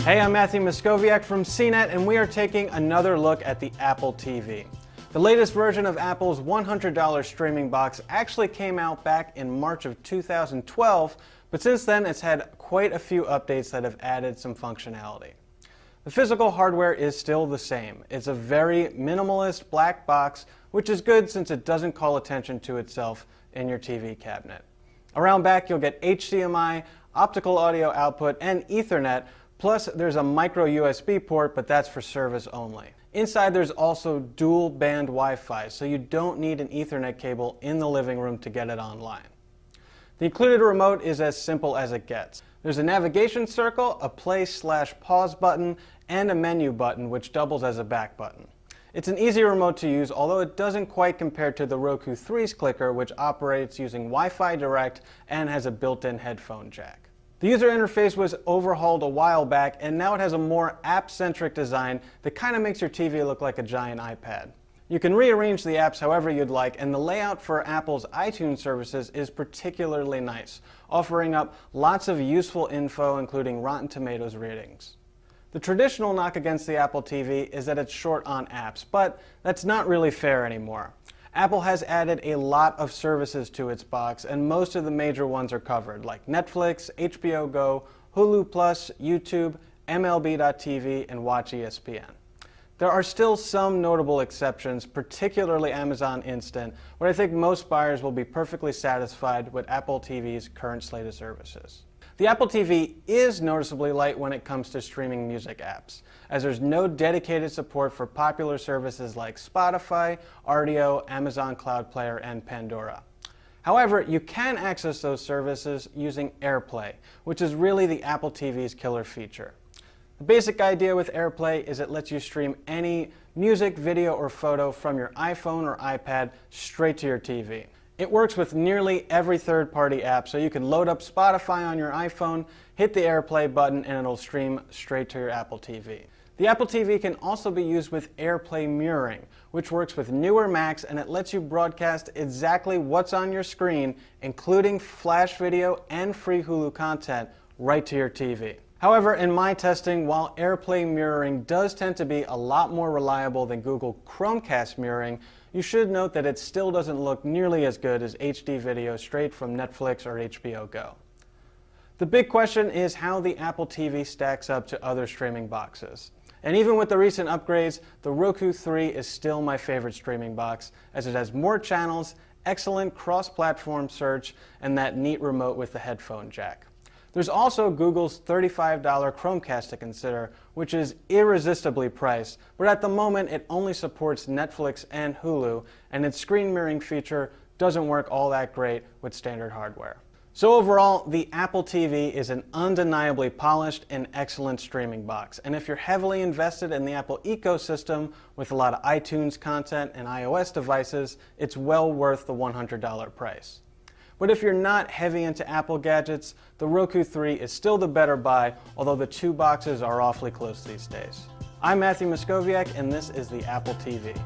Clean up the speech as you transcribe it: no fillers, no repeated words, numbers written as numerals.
Hey, I'm Matthew Moscoviak from CNET, and we are taking another look at the Apple TV. The latest version of Apple's $100 streaming box actually came out back in March of 2012, but since then it's had quite a few updates that have added some functionality. The physical hardware is still the same. It's a very minimalist black box, which is good since it doesn't call attention to itself in your TV cabinet. Around back you'll get HDMI, optical audio output, and Ethernet, plus there's a micro USB port, but that's for service only. Inside there's also dual band Wi-Fi, so you don't need an Ethernet cable in the living room to get it online. The included remote is as simple as it gets. There's a navigation circle, a play/pause button, and a menu button which doubles as a back button. It's an easy remote to use, although it doesn't quite compare to the Roku 3's clicker, which operates using Wi-Fi Direct and has a built-in headphone jack. The user interface was overhauled a while back, and now it has a more app-centric design that kind of makes your TV look like a giant iPad. You can rearrange the apps however you'd like, and the layout for Apple's iTunes services is particularly nice, offering up lots of useful info, including Rotten Tomatoes ratings. The traditional knock against the Apple TV is that it's short on apps, but that's not really fair anymore. Apple has added a lot of services to its box, and most of the major ones are covered, like Netflix, HBO Go, Hulu+, YouTube, MLB.tv, and Watch ESPN. There are still some notable exceptions, particularly Amazon Instant, but I think most buyers will be perfectly satisfied with Apple TV's current slate of services. The Apple TV is noticeably light when it comes to streaming music apps, as there's no dedicated support for popular services like Spotify, Rdio, Amazon Cloud Player, and Pandora. However, you can access those services using AirPlay, which is really the Apple TV's killer feature. The basic idea with AirPlay is it lets you stream any music, video, or photo from your iPhone or iPad straight to your TV. It works with nearly every third-party app, so you can load up Spotify on your iPhone, hit the AirPlay button, and it'll stream straight to your Apple TV. The Apple TV can also be used with AirPlay mirroring, which works with newer Macs, and it lets you broadcast exactly what's on your screen, including Flash video and free Hulu content, right to your TV. However, in my testing, while AirPlay mirroring does tend to be a lot more reliable than Google Chromecast mirroring, you should note that it still doesn't look nearly as good as HD video straight from Netflix or HBO Go. The big question is how the Apple TV stacks up to other streaming boxes. And even with the recent upgrades, the Roku 3 is still my favorite streaming box, as it has more channels, excellent cross-platform search, and that neat remote with the headphone jack. There's also Google's $35 Chromecast to consider, which is irresistibly priced, but at the moment it only supports Netflix and Hulu, and its screen mirroring feature doesn't work all that great with standard hardware. So overall, the Apple TV is an undeniably polished and excellent streaming box, and if you're heavily invested in the Apple ecosystem with a lot of iTunes content and iOS devices, it's well worth the $100 price. But if you're not heavy into Apple gadgets, the Roku 3 is still the better buy, although the two boxes are awfully close these days. I'm Matthew Moscoviak, and this is the Apple TV.